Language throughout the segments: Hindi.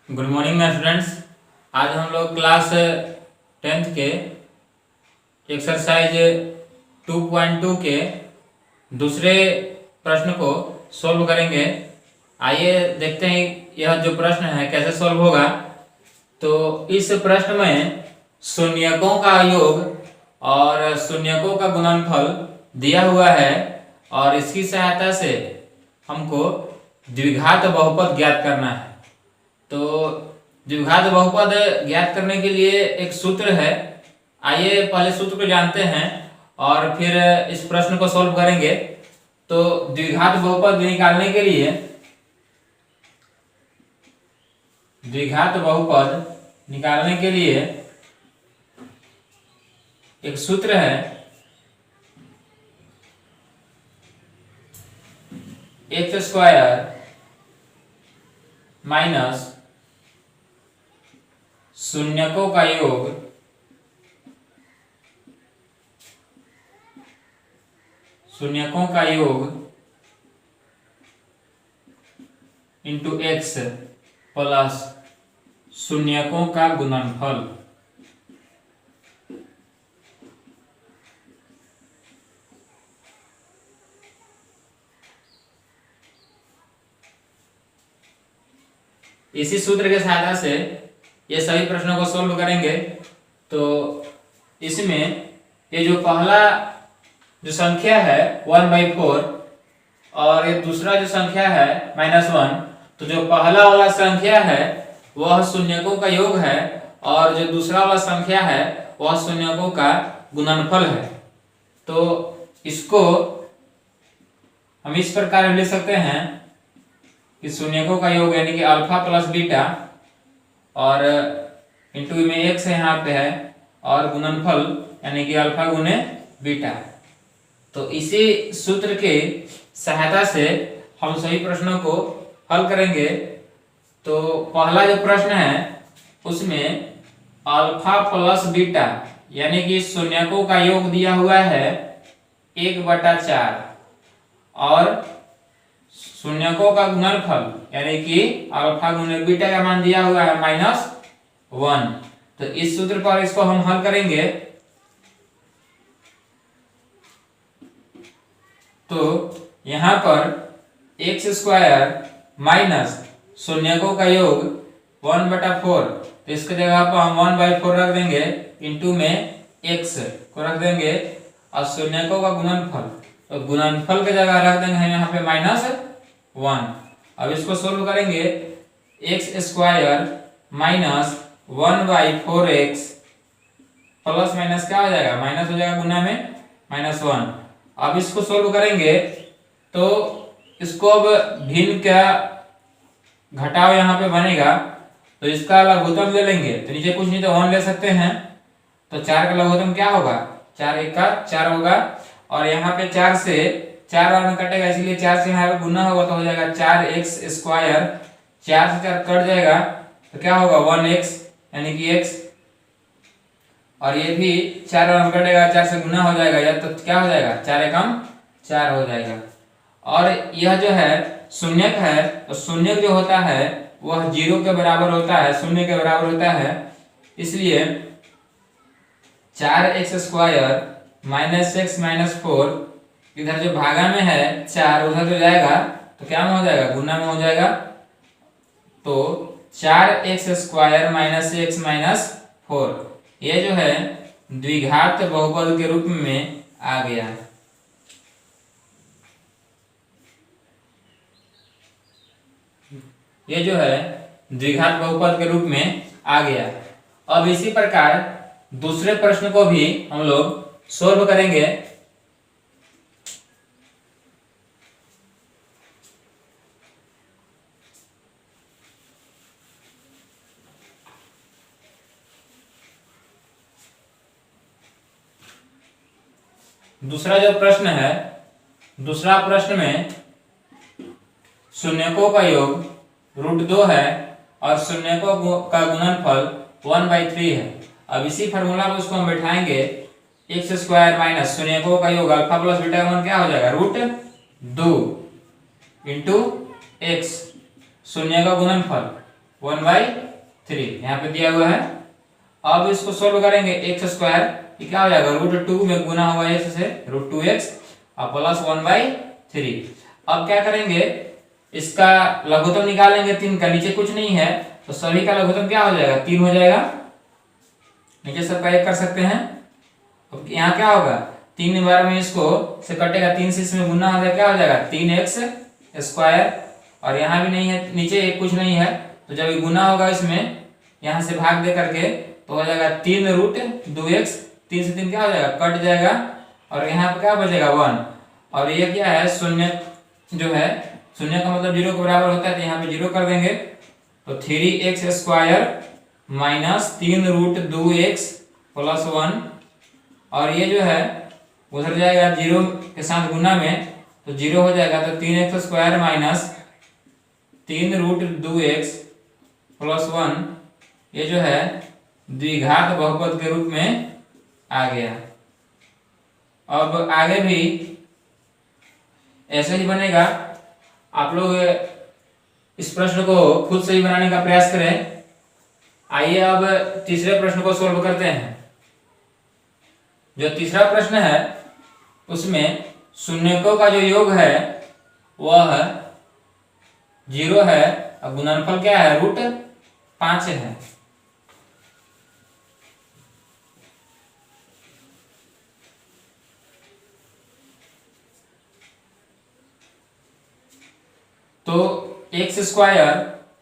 Good morning students. आज हम लोग क्लास 10th के एक्सरसाइज 2.2 के दूसरे प्रश्न को सॉल्व करेंगे। आइए देखते हैं यह जो प्रश्न है कैसे सॉल्व होगा। तो इस प्रश्न में शून्यकों का योग और शून्यकों का गुणनफल दिया हुआ है और इसकी सहायता से हमको द्विघात बहुपद ज्ञात करना है। तो द्विघात बहुपद ज्ञात करने के लिए एक सूत्र है। आइए पहले सूत्र को जानते हैं और फिर इस प्रश्न को सॉल्व करेंगे। तो द्विघात बहुपद निकालने के लिए एक सूत्र है एक्स स्क्वायर माइनस शून्यकों का योग इंटू एक्स प्लस शून्यकों का गुणनफल। इसी सूत्र के सहायता से ये सभी प्रश्नों को सॉल्व करेंगे। तो इसमें ये जो पहला जो संख्या है 1/4 और ये दूसरा जो संख्या है -1, तो जो पहला वाला संख्या है वह शून्यकों का योग है और जो दूसरा वाला संख्या है वह शून्यकों का गुणनफल है। तो इसको हम इस प्रकार लिख सकते हैं कि शून्यकों का योग यानी कि अल्फा प्लस बीटा और इंटू में एक्स यहाँ पे है और गुणनफल यानी कि अल्फा गुने बीटा। तो इसी सूत्र के सहायता से हम सभी प्रश्नों को हल करेंगे। तो पहला जो प्रश्न है उसमें अल्फा प्लस बीटा यानी कि शून्यकों का योग दिया हुआ है 1/4 और शून्यकों का गुणनफल यानी कि अल्फा गुने बीटा का मान दिया हुआ है -1। तो इस सूत्र पर इसको हम हल करेंगे। तो यहां पर एक्स स्क्वायर माइनस शून्यकों का योग 1/4, तो इसके जगह पर हम 1/4 रख देंगे, इंटू में एक्स को रख देंगे और शून्यकों का गुणनफल, तो गुणनफल के जगह रख देंगे यहाँ पे -1। अब इसको सोल्व करेंगे। X square minus 1/4x plus minus क्या हो जाएगा, माइनस हो जाएगा, गुना में -1। अब इसको सोल्व करेंगे तो इसको अब भिन्न का घटाव यहाँ पे बनेगा, तो इसका लघुत्तम ले लेंगे। तो नीचे कुछ नहीं तो 1 ले सकते हैं। तो 4 का लघुत्तम क्या होगा, 4 1 का 4 होगा और यहाँ पे 4 से 4 बार में कटेगा, इसलिए 4 से यहाँ पे गुना होगा तो हो जाएगा 4x स्क्वायर। 4 से 4 कट जाएगा तो क्या होगा 1x यानी कि x, और ये भी 4 बार में कटेगा, 4 से गुना हो जाएगा, या तो क्या हो जाएगा 4 एकम 4 हो जाएगा। और यह जो है शून्यक है, तो शून्यक जो होता है वह 0 के बराबर होता है, शून्य के बराबर होता है। इसलिए 4x square minus x minus 4 इधर जो भागा में है 4 उधर जो जाएगा तो क्या में हो जाएगा, गुना में हो जाएगा। तो 4x square minus x minus 4 ये जो है द्विघात बहुपद के रूप में आ गया। ये जो है द्विघात बहुपद के रूप में आ गया। अब इसी प्रकार दूसरे प्रश्न को भी हम लोग सोल्व करेंगे। दूसरा जो प्रश्न है, दूसरा प्रश्न में शून्यकों का योग √2 है और शून्यकों का गुणनफल 1/3 है। अब इसी फार्मूला में उसको हम बैठाएंगे, एक्स स्क्वायर माइनस शून्यकों का योग अल्फा प्लस बीटा का मान क्या हो जाएगा, √2 इंटू एक्स शून्य का गुणनफल 1/3 यहाँ पे दिया हुआ है। अब इसको सोल्व करेंगे एक्स स्क्वायर, ये क्या हो जाएगा √2 में गुना होगा x से √2x और प्लस 1/3। अब क्या करेंगे, इसका लघुत्तम निकालेंगे 3 का, नीचे कुछ नहीं है तो सभी का लघुत्तम क्या हो जाएगा 3 हो जाएगा, नीचे सबका 1 कर सकते हैं। अब यहाँ क्या होगा 3 बार में इसको से कटेगा, 3 से इसमें गुना हो जाएगा, क्या हो जाएगा 3x²। और यहाँ भी नहीं है, नीचे एक कुछ नहीं है तो जब ये गुना होगा इसमें यहाँ से भाग दे करके तो हो जाएगा 3√2x, 3 से 3 क्या हो जाएगा कट जाएगा और यहाँ पे क्या बचेगा 1। और ये क्या है शून्य, जो है शून्य का मतलब 0 के बराबर होता है तो यहाँ पे 0 कर देंगे तो 3x² माइनस 3√2x प्लस 1। और ये जो है उधर जाएगा 0 के साथ गुना में तो 0 हो जाएगा, तो 3x² माइनस 3√2x प्लस 1 ये जो है द्विघात बहुपद के रूप में आ गया। अब आगे भी ऐसे ही बनेगा, आप लोग इस प्रश्न को खुद से ही बनाने का प्रयास करें। आइए अब तीसरे प्रश्न को सोल्व करते हैं। जो तीसरा प्रश्न है उसमें शून्यकों का जो योग है वह 0 है और गुणनफल क्या है √5 है। तो x²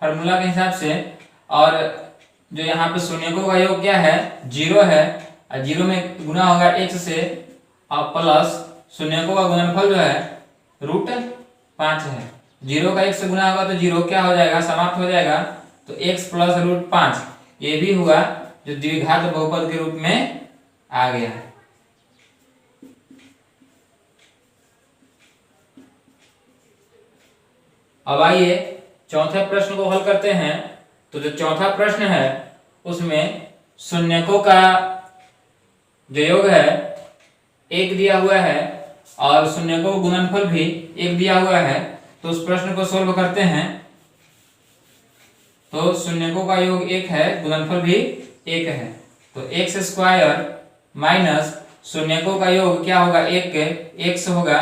फार्मूला के हिसाब से, और जो यहाँ पे शून्यकों का योग क्या है 0 है और 0 में गुना होगा x से और प्लस शून्यकों का गुणनफल जो है √5 है। 0 का x से गुना होगा तो 0 क्या हो जाएगा समाप्त हो जाएगा, तो x प्लस √5 ये भी हुआ जो द्विघात बहुपद के रूप में आ गया। अब आइए चौथे प्रश्न को हल करते हैं। तो जो चौथा प्रश्न है उसमें शून्यकों का जो योग है 1 दिया हुआ है और शून्यकों का गुणनफल भी 1 दिया हुआ है। तो उस प्रश्न को सोल्व करते हैं। तो शून्यकों का योग 1 है, गुणनफल भी 1 है, तो x² माइनस शून्यकों का योग क्या होगा 1 x होगा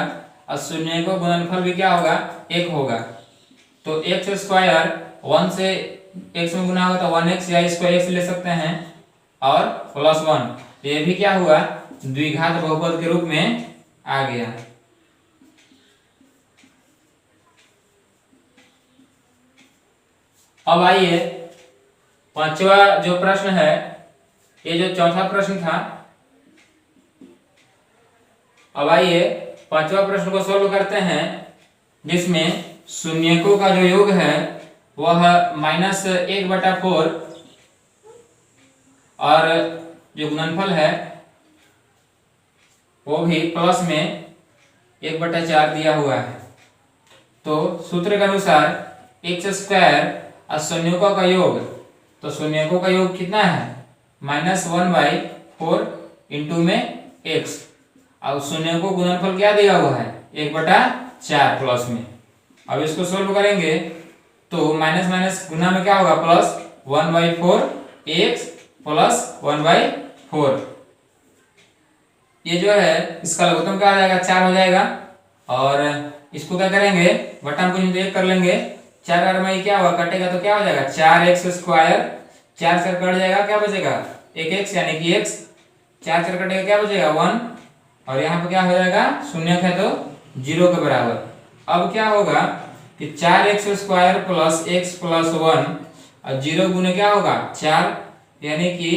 और शून्यकों का गुणनफल भी क्या होगा 1 होगा। तो x² 1 से x में गुना होगा तो 1x या इसको x ले सकते हैं और प्लस 1, ये भी क्या हुआ द्विघात बहुपद के रूप में आ गया। अब आइए पांचवा जो प्रश्न है, ये जो चौथा प्रश्न था, अब आइए पांचवा प्रश्न को सोल्व करते हैं जिसमें शून्यकों का जो योग है वह -1/4 और जो गुणनफल है वो भी प्लस में 1/4 दिया हुआ है। तो सूत्र के अनुसार x² और शून्यकों का योग, तो शून्यकों का योग कितना है -1/4 इंटू में x और शून्यकों गुणनफल क्या दिया हुआ है 1/4 प्लस में। अब इसको सोल्व करेंगे तो माइनस माइनस गुना में क्या होगा प्लस 1/4 x प्लस 1/4, ये जो है इसका लघुत्तम क्या हो जाएगा 4 हो जाएगा। और इसको क्या करेंगे बटन को हम 1 कर लेंगे, 4 और में क्या होगा कटेगा तो क्या हो जाएगा 4x², 4 से कट जाएगा क्या बचेगा 1x यानी कि x, 4 से कटेगा क्या बचेगा 1 और यहाँ पे क्या हो जाएगा शून्य है तो 0 के बराबर। अब क्या होगा कि 4x² प्लस x प्लस 1 और 0 गुने क्या होगा 4, यानी कि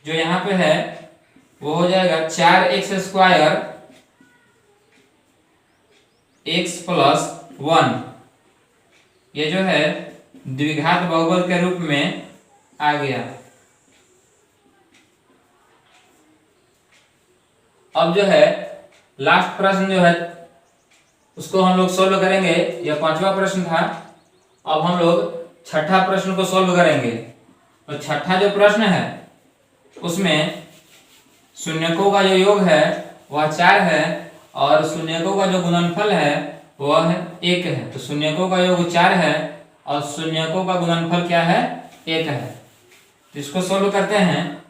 जो यहाँ पे है वो हो जाएगा 4x² x प्लस 1, ये जो है द्विघात बहुपद के रूप में आ गया। अब जो है लास्ट प्रश्न जो है उसको हम लोग सोल्व करेंगे, यह पांचवा प्रश्न था। अब हम लोग छठा प्रश्न को सोल्व करेंगे। तो छठा जो प्रश्न है उसमें शून्यकों का जो योग है वह 4 है और शून्यकों का जो गुणनफल है वह 1 है। तो शून्यकों का योग 4 है और शून्यकों का गुणनफल क्या है, 1 है। तो इसको सोल्व करते हैं,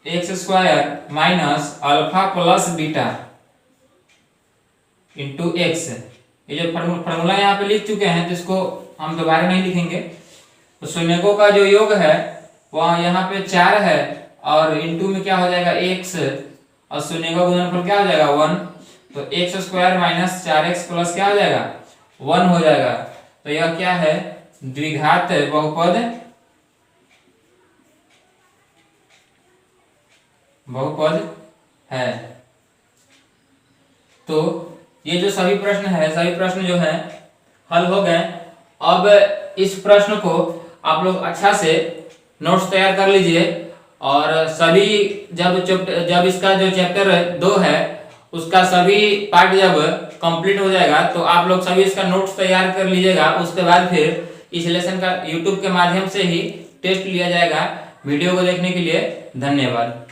x square minus alpha plus beta into x. ये जो फॉर्मूला यहाँ पे लिख चुके हैं तो इसको हम दोबारा नहीं लिखेंगे। तो शून्यकों का जो योग है वह यहाँ पे 4 है और इंटू में क्या हो जाएगा x, और शून्य का गुणनफल क्या हो जाएगा 1। तो x square minus 4x plus क्या हो जाएगा 1 हो जाएगा। तो यह क्या है, द्विघात बहुपद है। तो ये जो सभी प्रश्न है, सभी प्रश्न जो है हल हो गए। अब इस प्रश्न को आप लोग अच्छा से नोट्स तैयार कर लीजिए और सभी जब इसका जो चैप्टर 2 है उसका सभी पार्ट जब कंप्लीट हो जाएगा तो आप लोग सभी इसका नोट्स तैयार कर लीजिएगा। उसके बाद फिर इस लेसन का यूट्यूब के माध्यम से ही टेस्ट लिया जाएगा। वीडियो को देखने के लिए धन्यवाद।